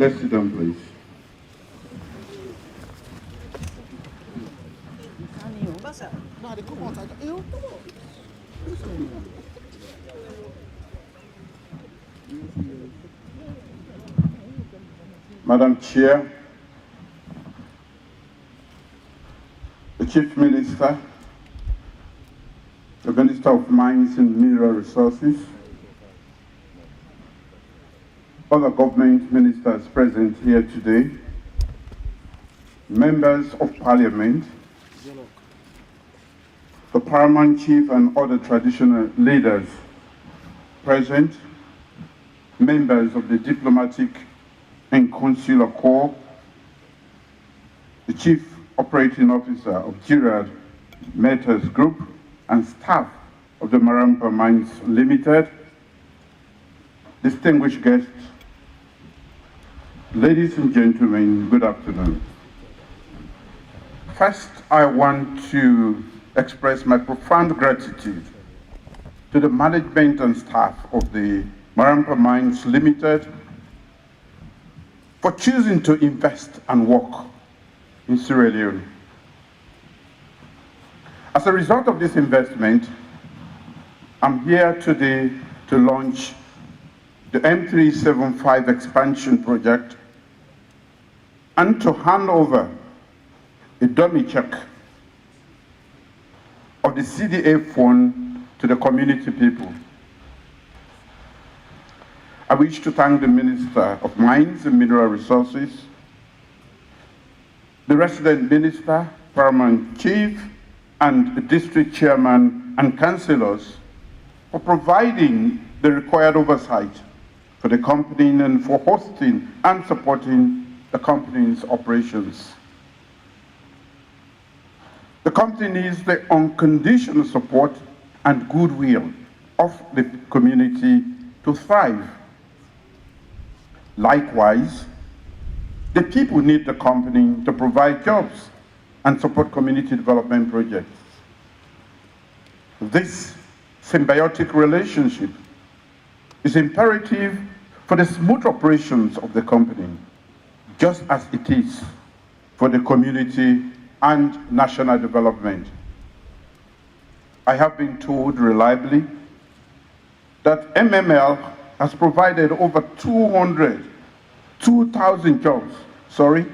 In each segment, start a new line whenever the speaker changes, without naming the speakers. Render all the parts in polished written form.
Let's sit down, please. Madam Chair, the Chief Minister, the Minister of Mines and Mineral Resources, other government ministers present here today, members of Parliament, the Paramount Chief and other traditional leaders present, members of the Diplomatic and Consular Corps, the Chief Operating Officer of Girard Metals Group, and staff of the Marampa Mines Limited, distinguished guests, ladies and gentlemen, good afternoon. First, I want to express my profound gratitude to the management and staff of the Marampa Mines Limited for choosing to invest and work in Sierra Leone. As a result of this investment, I'm here today to launch the M375 expansion project and to hand over a dummy check of the CDA fund to the community people. I wish to thank the Minister of Mines and Mineral Resources, the resident minister, Paramount Chief, and the district chairman and councillors for providing the required oversight for the company and for hosting and supporting the company's operations. The company needs the unconditional support and goodwill of the community to thrive. Likewise, the people need the company to provide jobs and support community development projects. This symbiotic relationship is imperative for the smooth operations of the company, just as it is for the community and national development. I have been told reliably that MML has provided over 2,000 jobs for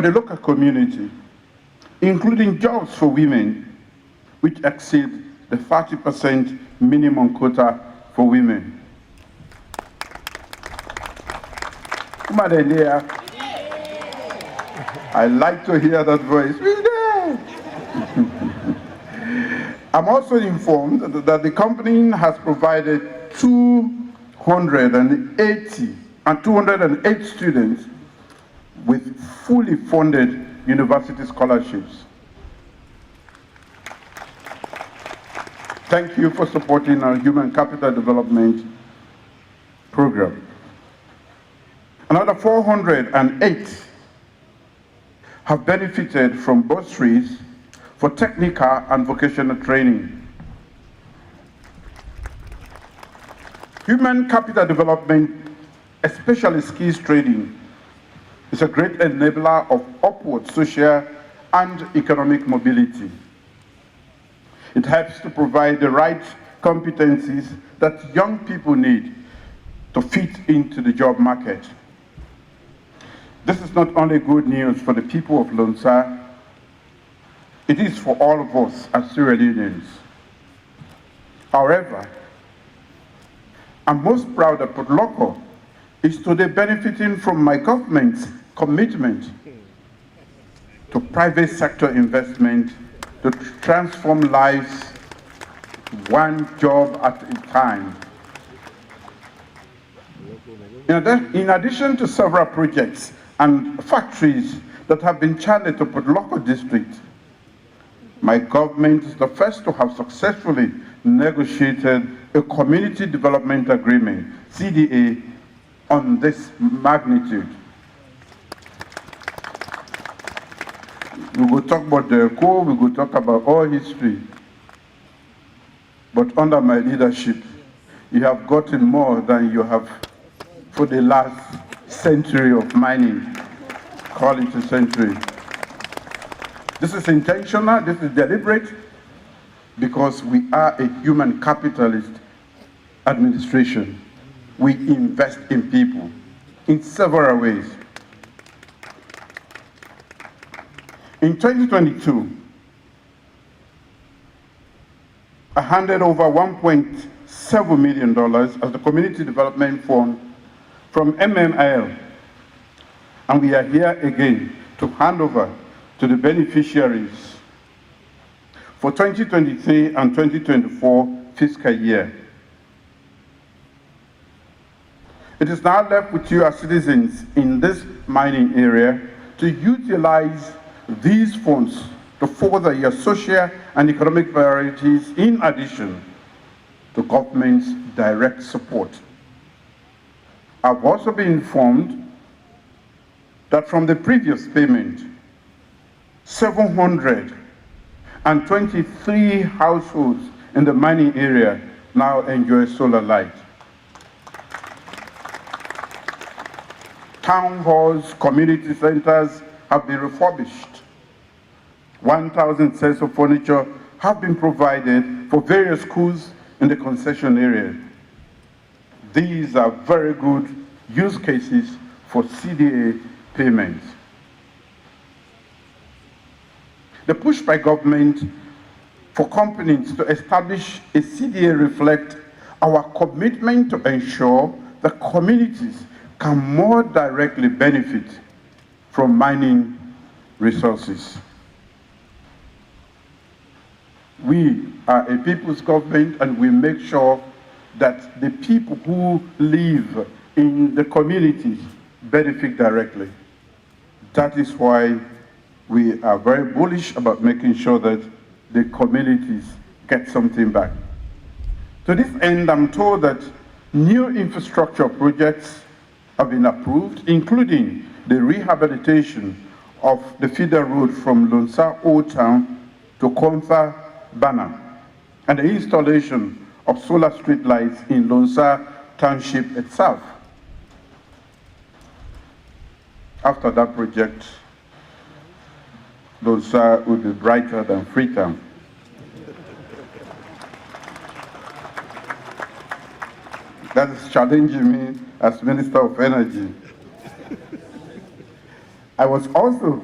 the local community, including jobs for women, which exceed the 30% minimum quota for women. I like to hear that voice. I'm also informed that the company has provided 208 students with fully funded university scholarships. Thank you for supporting our human capital development program. Another 408 have benefited from bursaries for technical and vocational training. Human capital development, especially skills training, is a great enabler of upward social and economic mobility. It helps to provide the right competencies that young people need to fit into the job market. This is not only good news for the people of Lonsa, it is for all of us as Sierra Leoneans. However, I'm most proud that Potloko is today benefiting from my government's commitment to private sector investment to transform lives one job at a time. In addition to several projects and factories that have been channeled to Potloko district, my government is the first to have successfully negotiated a community development agreement, CDA, on this magnitude. We will talk about the core, we will talk about all history. But under my leadership, you have gotten more than you have for the last century of mining. Call it a century. This is intentional, this is deliberate, because we are a human capitalist administration. We invest in people in several ways. In 2022, I handed over $1.7 million as the Community Development Fund from MML, and we are here again to hand over to the beneficiaries for 2023 and 2024 fiscal year. It is now left with you as citizens in this mining area to utilize these funds to further your social and economic priorities in addition to government's direct support. I've also been informed that from the previous payment, 723 households in the mining area now enjoy solar light. Town halls, community centers have been refurbished. 1,000 sets of furniture have been provided for various schools in the concession area. These are very good use cases for CDA payments. The push by government for companies to establish a CDA reflects our commitment to ensure that communities can more directly benefit from mining resources. We are a people's government, and we make sure that the people who live in the communities benefit directly. That is why we are very bullish about making sure that the communities get something back. To this end, I'm told that new infrastructure projects have been approved, including the rehabilitation of the feeder road from Lonsa Old Town to Kontha Bana, and the installation of solar street lights in Lonsa Township itself. After that project, Lonsa will be brighter than Freetown. That is challenging me as Minister of Energy. I was also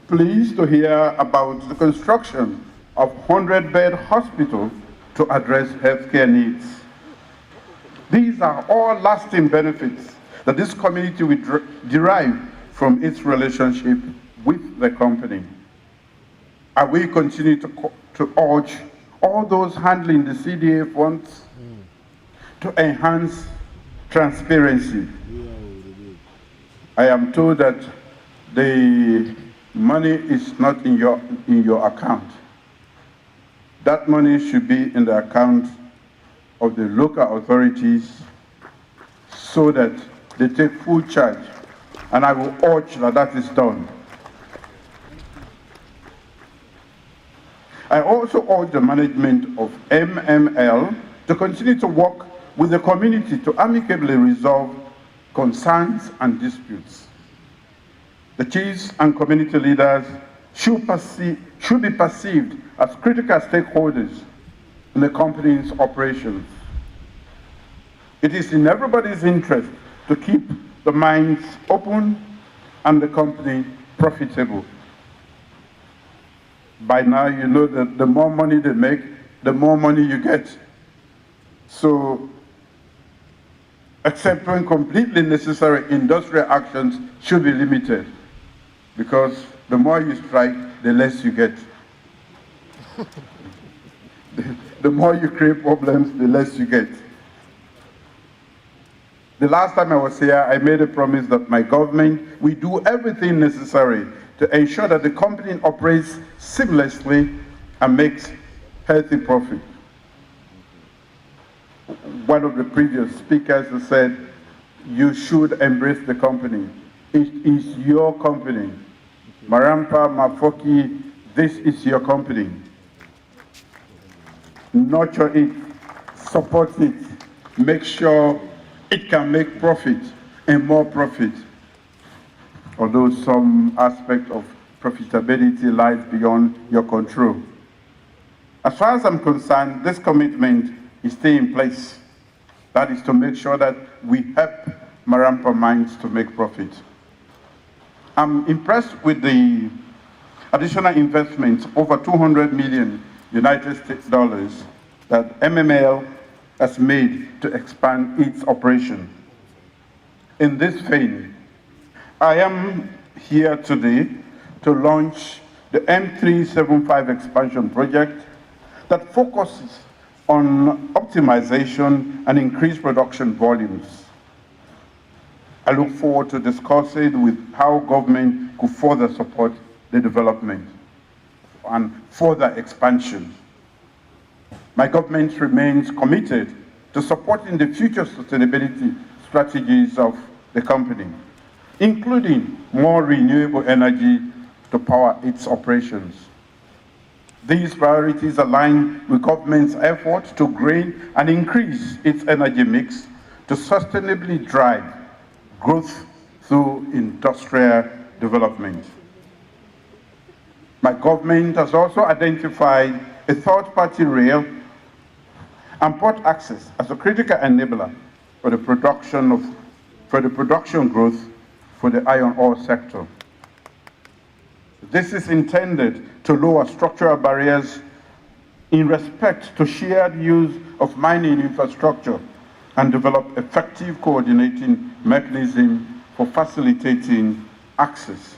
pleased to hear about the construction of 100-bed hospital to address healthcare needs. These are all lasting benefits that this community will derive from its relationship with the company. I will continue to urge all those handling the CDA funds to enhance transparency. I am told that the money is not in your account. That money should be in the account of the local authorities so that they take full charge, and I will urge that that is done. I also urge the management of MML to continue to work with the community to amicably resolve concerns and disputes. The chiefs and community leaders should be perceived as critical stakeholders in the company's operations. It is in everybody's interest to keep the mines open and the company profitable. By now, you know that the more money they make, the more money you get. So, except when completely necessary, industrial actions should be limited, because the more you strike, the less you get. The more you create problems, the less you get. The last time I was here, I made a promise that my government will do everything necessary to ensure that the company operates seamlessly and makes healthy profit. One of the previous speakers has said, you should embrace the company. It is your company. Marampa, Mafoki, this is your company. Nurture it, support it, make sure it can make profit and more profit, although some aspect of profitability lies beyond your control. As far as I'm concerned, this commitment is still in place. That is to make sure that we help Marampa mines to make profit. I'm impressed with the additional investment, over 200 million United States dollars, that MML has made to expand its operation. In this vein, I am here today to launch the M375 expansion project that focuses on optimization and increased production volumes. I look forward to discussing with how government could further support the development and further expansion. My government remains committed to supporting the future sustainability strategies of the company, including more renewable energy to power its operations. These priorities align with government's efforts to grow and increase its energy mix to sustainably drive growth through industrial development. My government has also identified a third-party rail and port access as a critical enabler for the production growth for the iron ore sector. This is intended to lower structural barriers in respect to shared use of mining infrastructure and develop effective coordinating mechanism for facilitating access.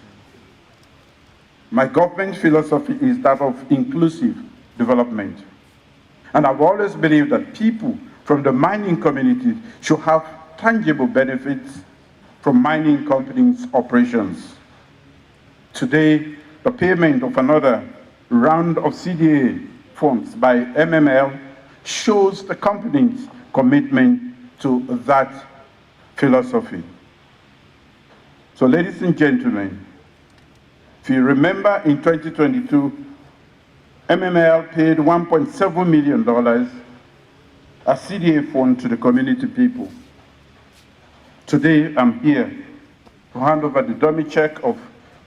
My government philosophy is that of inclusive development. And I've always believed that people from the mining community should have tangible benefits from mining companies' operations. Today, the payment of another round of CDA funds by MML shows the company's commitment to that philosophy. So, ladies and gentlemen, if you remember in 2022, MML paid $1.7 million as CDA fund to the community people. Today, I'm here to hand over the dummy check of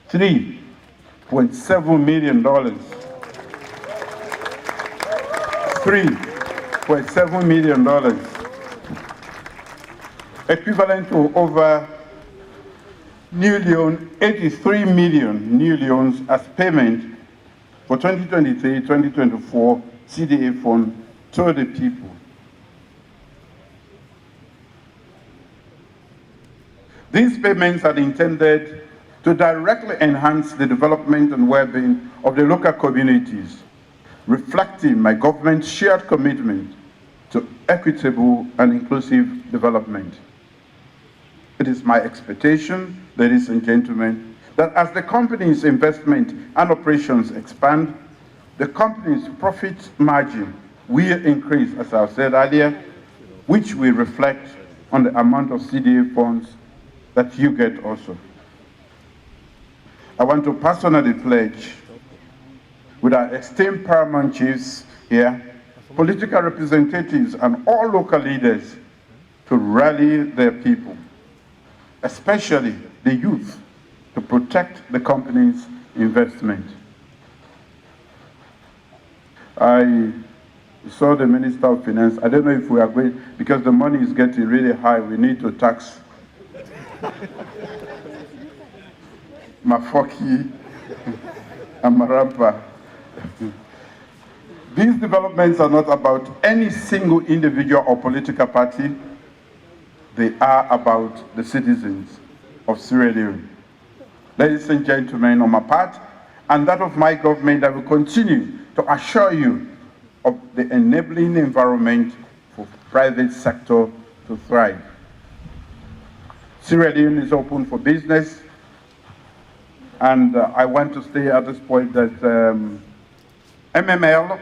$3.7 million. $3.7 million, equivalent to over new Leone, 83 million new Leones as payment for 2023-2024 CDA fund to the people. These payments are intended to directly enhance the development and well-being of the local communities, reflecting my government's shared commitment to equitable and inclusive development. It is my expectation, ladies and gentlemen, that as the company's investment and operations expand, the company's profit margin will increase, as I said earlier, which will reflect on the amount of CDA funds that you get also. I want to personally pledge with our esteemed paramount chiefs here, political representatives and all local leaders to rally their people, especially the youth, to protect the company's investment. I saw the Minister of Finance. I don't know if we are going, because the money is getting really high, we need to tax Mafoki and Marampa. These developments are not about any single individual or political party. They are about the citizens of Sierra Leone. Ladies and gentlemen, on my part and that of my government, I will continue to assure you of the enabling environment for private sector to thrive. Sierra Leone is open for business, and I want to say at this point that MML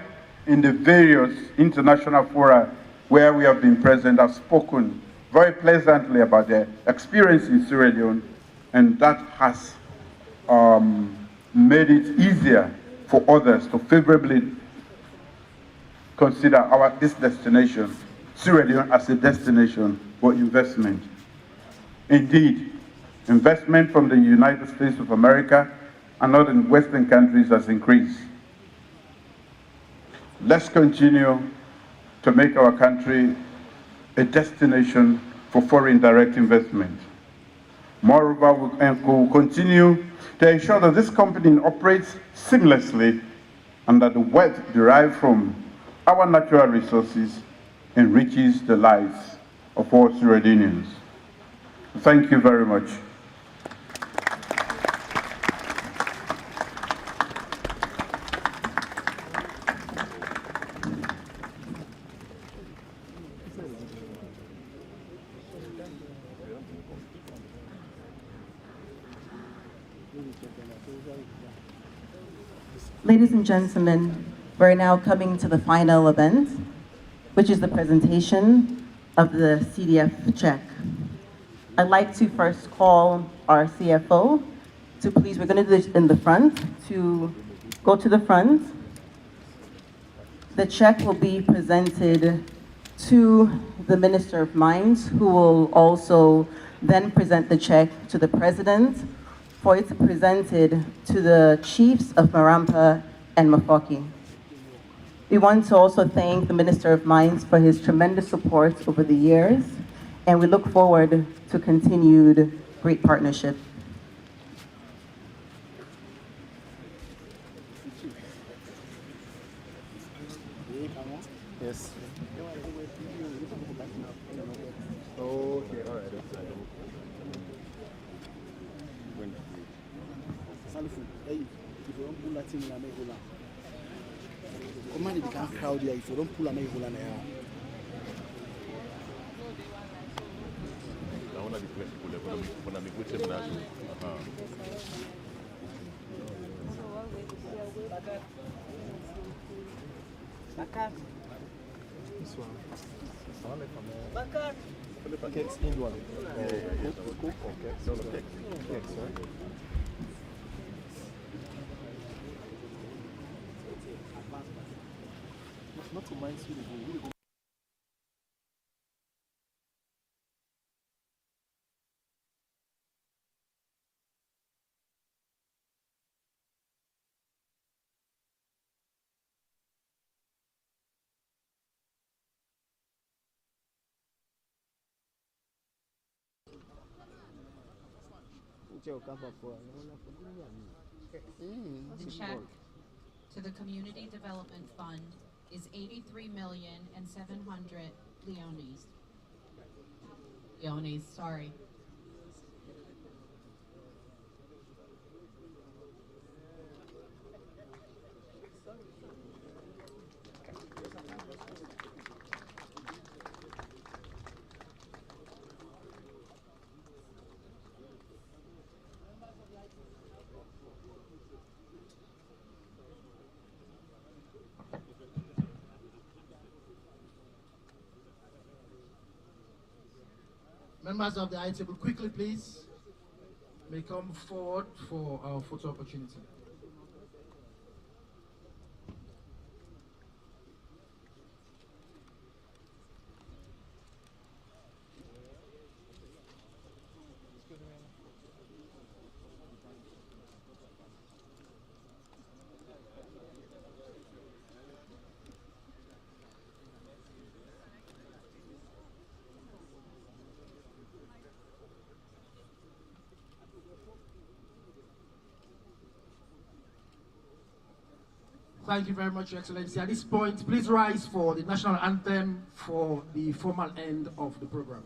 in the various international fora where we have been present have spoken very pleasantly about their experience in Sierra Leone, and that has made it easier for others to favorably consider this destination, Sierra Leone, as a destination for investment. Indeed, investment from the United States of America and other Western countries has increased. Let's continue to make our country a destination for foreign direct investment. Moreover, we'll continue to ensure that this company operates seamlessly and that the wealth derived from our natural resources enriches the lives of all Surinamers. Thank you very much.
Ladies and gentlemen, we're now coming to the final event, which is the presentation of the CDF check. I'd like to first call our CFO to please, we're going to do this in the front, to go to the front. The check will be presented to the Minister of Mines, who will also then present the check to the President for it to be presented to the chiefs of Marampa and Mafoki. We want to also thank the Minister of Mines for his tremendous support over the years, and we look forward to continued great partnership.
Yes. Okay, all right.
Comment il can crowd here if you don't pull a make hole there.
I want to be flexible. When I'm with him now. This one. Bakar. The packets in one. Cook. Okay. So the cakes, right? Not to mind Sweden.
The check to the Community Development Fund is 83,700,000 leones. Leones, sorry.
Members of the high table, quickly please, may come forward for our photo opportunity. Thank you very much, Your Excellency. At this point, please rise for the national anthem for the formal end of the program.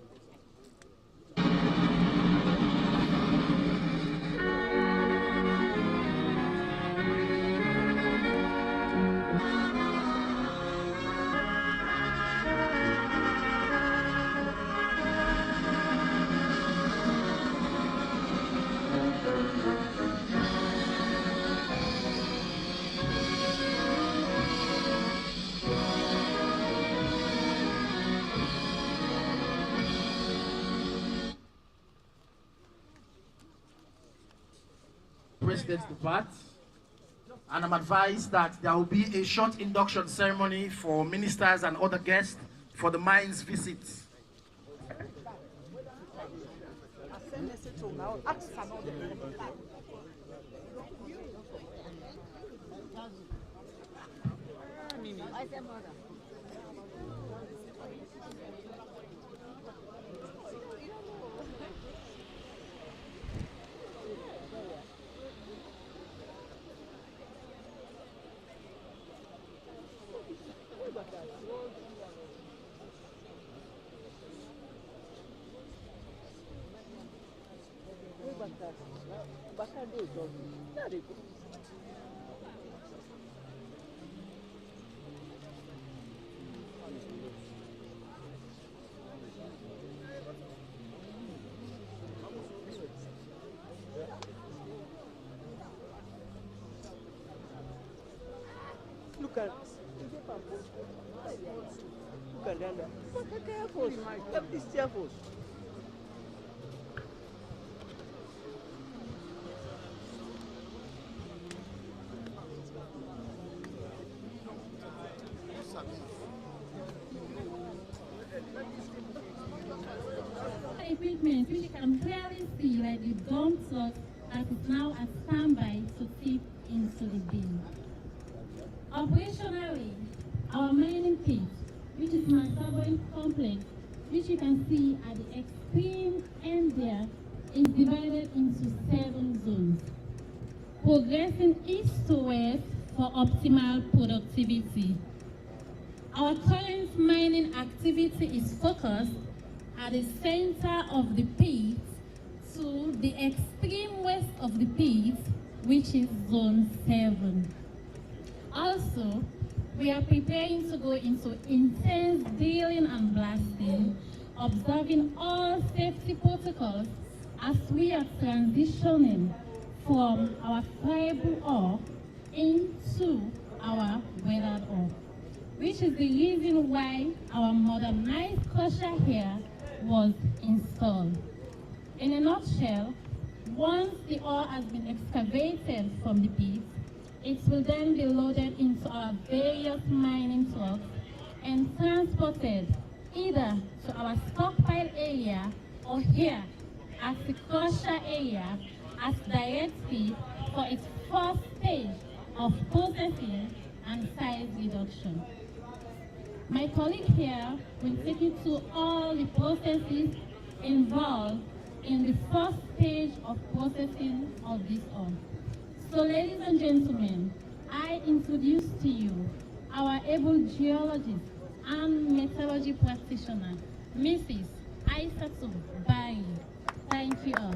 President depart, and I'm advised that there will be a short induction ceremony for ministers and other guests for the mines visits.
Look at that. Careful. Be careful.
Equipment which you can clearly see like the dump truck that is now at standby to tip into the bin. Operationally, our mining pit, which is my carbon complex, which you can see at the extreme end there, is divided into 7 zones, progressing east to west for optimal productivity. Our current mining activity is focused at the center of the pit to the extreme west of the pit, which is zone 7. Also, we are preparing to go into intense drilling and blasting, observing all safety protocols as we are transitioning from our friable ore into our weathered ore, which is the reason why our modernized crusher here was installed. In a nutshell, once the ore has been excavated from the pit, it will then be loaded into our various mining trucks and transported either to our stockpile area or here at the crusher area as direct feed for its first stage of processing and size reduction. My colleague here will take you through all the processes involved in the first stage of processing of this ore. So ladies and gentlemen, I introduce to you our able geologist and metallurgy practitioner, Mrs. Aissatou Bayi. Thank you all.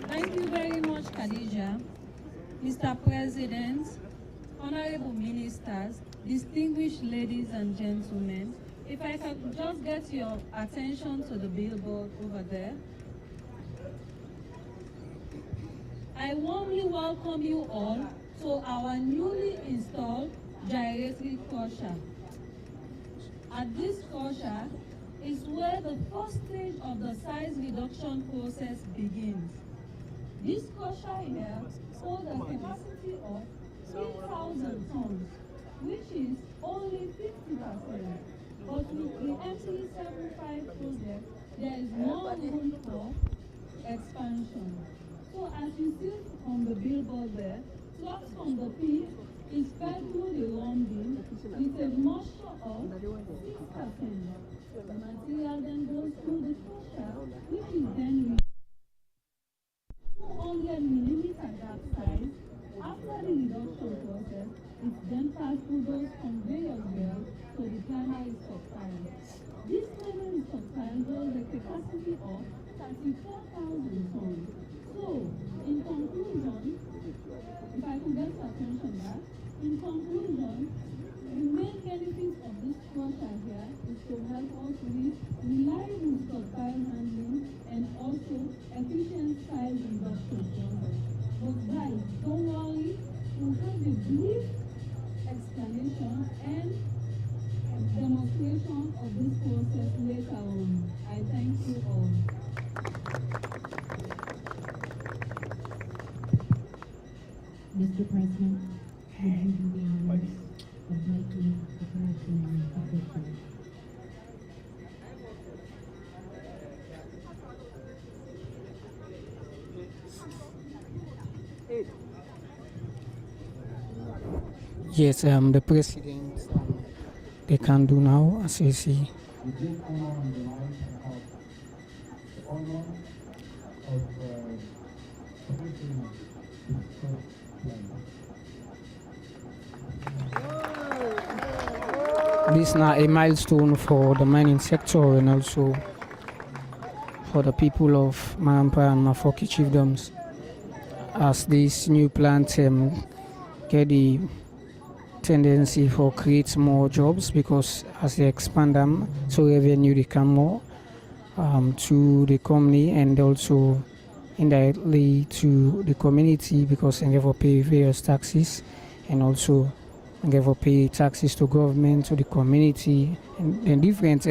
Thank you very much, Khadija. Mr. President, honorable ministers, distinguished ladies and gentlemen, if I can just get your attention to the billboard over there. I warmly welcome you all to our newly installed gyratory crusher. At this crusher is where the first stage of the size reduction process begins. This crusher here holds a capacity of 3,000 tons, which is only 50%. But with the MT75 project, there is more room for expansion. So as you see on the billboard there, trucks from the pit is fed through the long bin with a moisture of 6%. The material then goes through the crusher, which is then 200 millimeter gap size. After the reduction process, it then passed through those conveyor belts to the primary stockpile. This primary stockpile holds a capacity of 34,000 tons. So, in conclusion, if I could get your attention back, in conclusion, the main benefit of this crusher here is to help us with reliable stockpile handling and also efficient size reduction process. But guys, don't worry, we'll have a brief explanation and demonstration of this process later on. I thank you all.
Mr. President, would you do the honors of making the correction of the
Yes, the president, they can do now, as you see. This is now a milestone for the mining sector and also for the people of Marampa and Mafoki chiefdoms, as this new plant get the tendency for create more jobs, because as they expand them, so revenue they come more to the company and also indirectly to the community, because they never pay various taxes and also never pay taxes to government, to the community, and different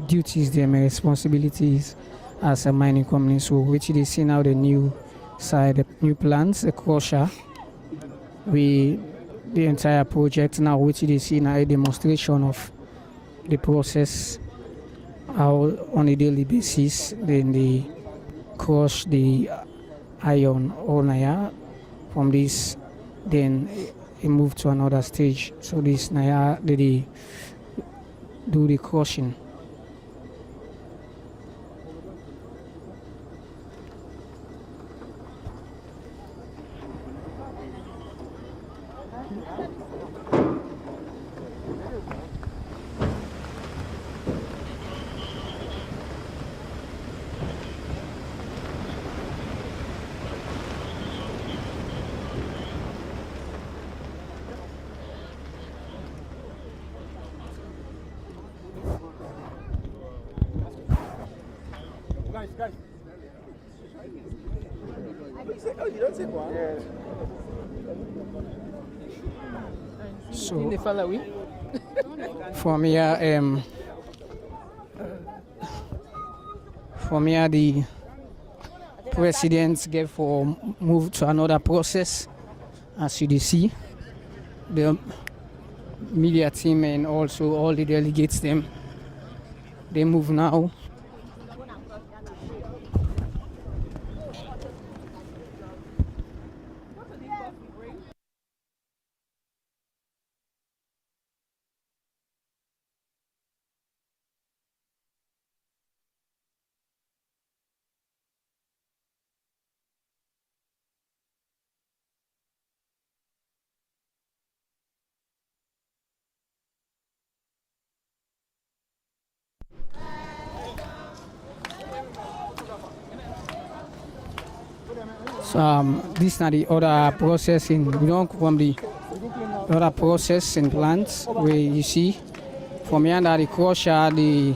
duties, and responsibilities as a mining company. So which they see now the new side, the new plants, the crusher, the entire project now, which they see now a demonstration of the process, how on a daily basis then they crush the iron ore Naya. From this then it move to another stage. So this Naya they do the crushing.
Guys. Oh, you don't take one? Yeah.
So from here the president get for move to another process. As you see, the media team and also all the delegates them, they move now. So this is not the other processing. We don't from the other processing plants where you see from here the crusher, the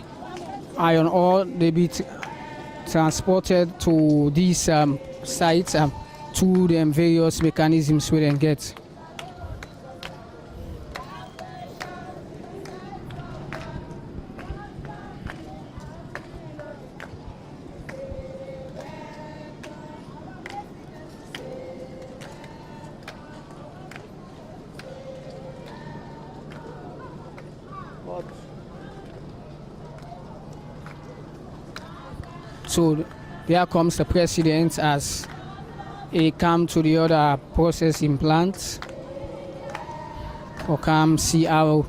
iron ore, they be transported to these sites through the various mechanisms we then get. So here comes the president as he come to the other processing plants or come see how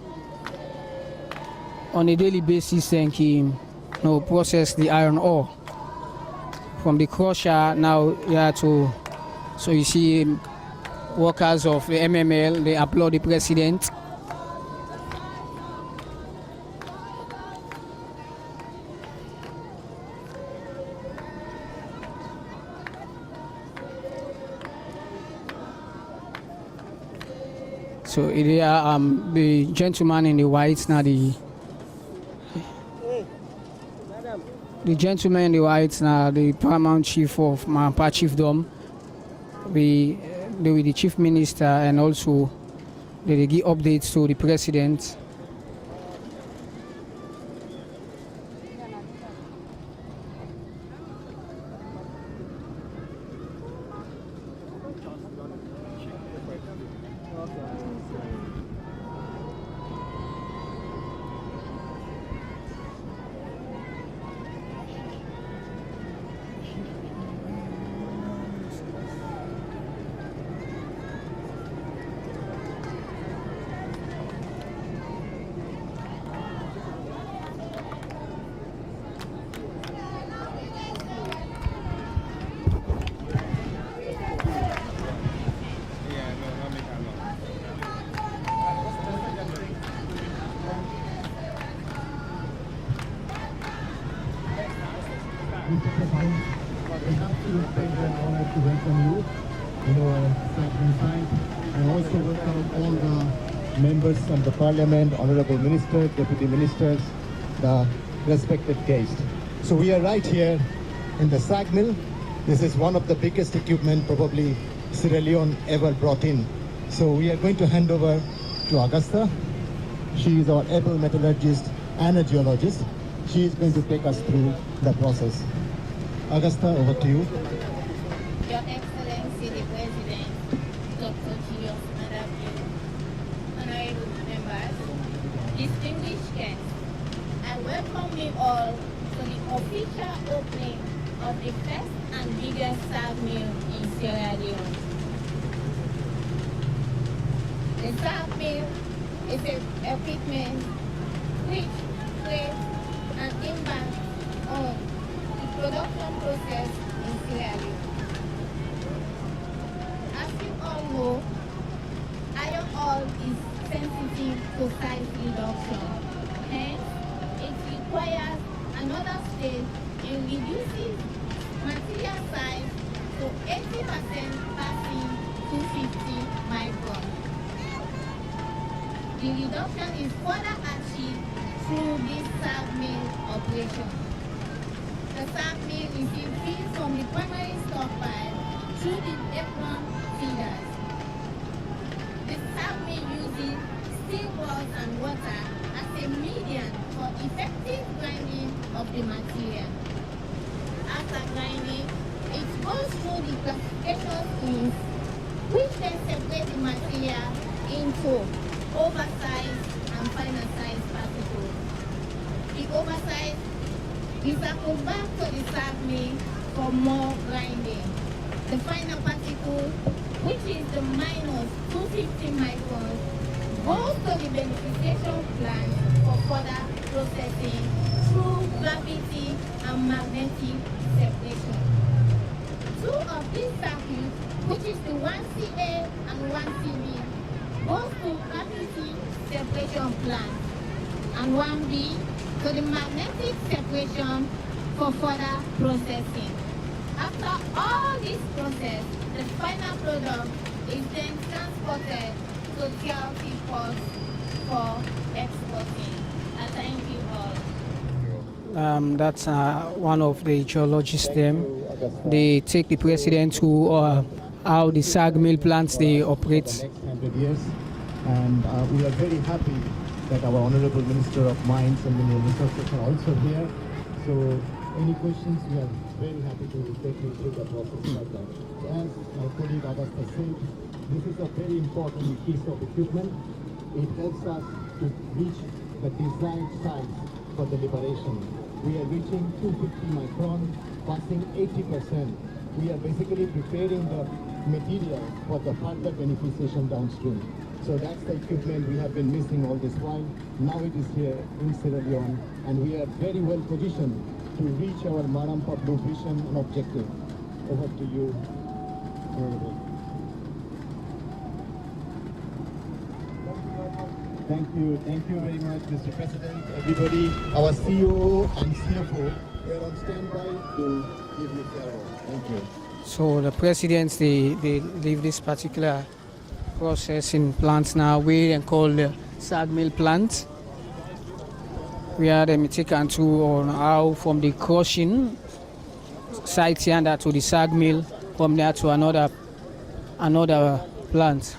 on a daily basis then he process the iron ore from the crusher. Now so you see workers of the MML, they applaud the president. So here, the gentleman in the white, now the gentleman in the white, now the paramount chief of Marampa chiefdom, with the chief minister, and also they give updates to the president.
an absolute pleasure and honor to welcome you in our sacred site. I also welcome all the members of the Parliament, Honorable Minister, Deputy Ministers, the respected guests. So we are right here in the SAG mill. This is one of the biggest equipment probably Sierra Leone ever brought in. So we are going to hand over to Augusta. She is our able metallurgist and a geologist. She is going to take us through the process. Augusta, over to you.
Your Excellency the President, Dr. Julius, honorable members, distinguished guests, I welcome you all to the official opening of the first and biggest SAG mill in Sierra Leone. The SAG mill is an equipment which plays an impact on the production process in Sierra Leone. As you all know, iron ore is sensitive to size reduction. Hence, it requires another stage in reducing material size to 80% passing 250 microns. The reduction is further achieved through this SAG mill operation. The SAG mill receives feed from the primary stockpile through the effluent feeders. The SAG mill uses steel balls and water as a medium for effective grinding of the material. After grinding, it goes through the classification schemes, which then separate the material into oversized and final size particles. The oversized is circled back to the SAG mill for more grinding. The final particle, which is the minus 250 microns, goes to the beneficiation plant for further processing through gravity and magnetic separation. Two of these circuits, which is the 1CA and 1CB, goes to gravity separation plant, and 1B to the magnetic separation for further processing. After all this process, the final product is then transported to TLT ports for exporting. I thank you all.
That's one of the geologists them. They take the president to how the SAG mill plants they operate.
For the next 100 years. And we are very happy that our Honorable Minister of Mines and Mineral Resources are also here. So any questions, we are very happy to take you through the process like that. So as my colleague Augusta said, this is a very important piece of equipment. It helps us to reach the desired size for the liberation. We are reaching 250 micron, passing 80%. We are basically preparing the material for the further beneficiation downstream. So that's the equipment we have been missing all this while. Now it is here in Sierra Leone, and we are very well positioned to reach our Marampa blue vision and objective. Over to you, Honorable. Thank you very much, Mr. President. Everybody, our CEO and CFO, we are on standby to give you farewell. Thank you.
So the presidents they leave this particular processing plants now. We then call the SAG mill plant. We are them take and to on how from the crushing site here to the SAG mill, from there to another plant.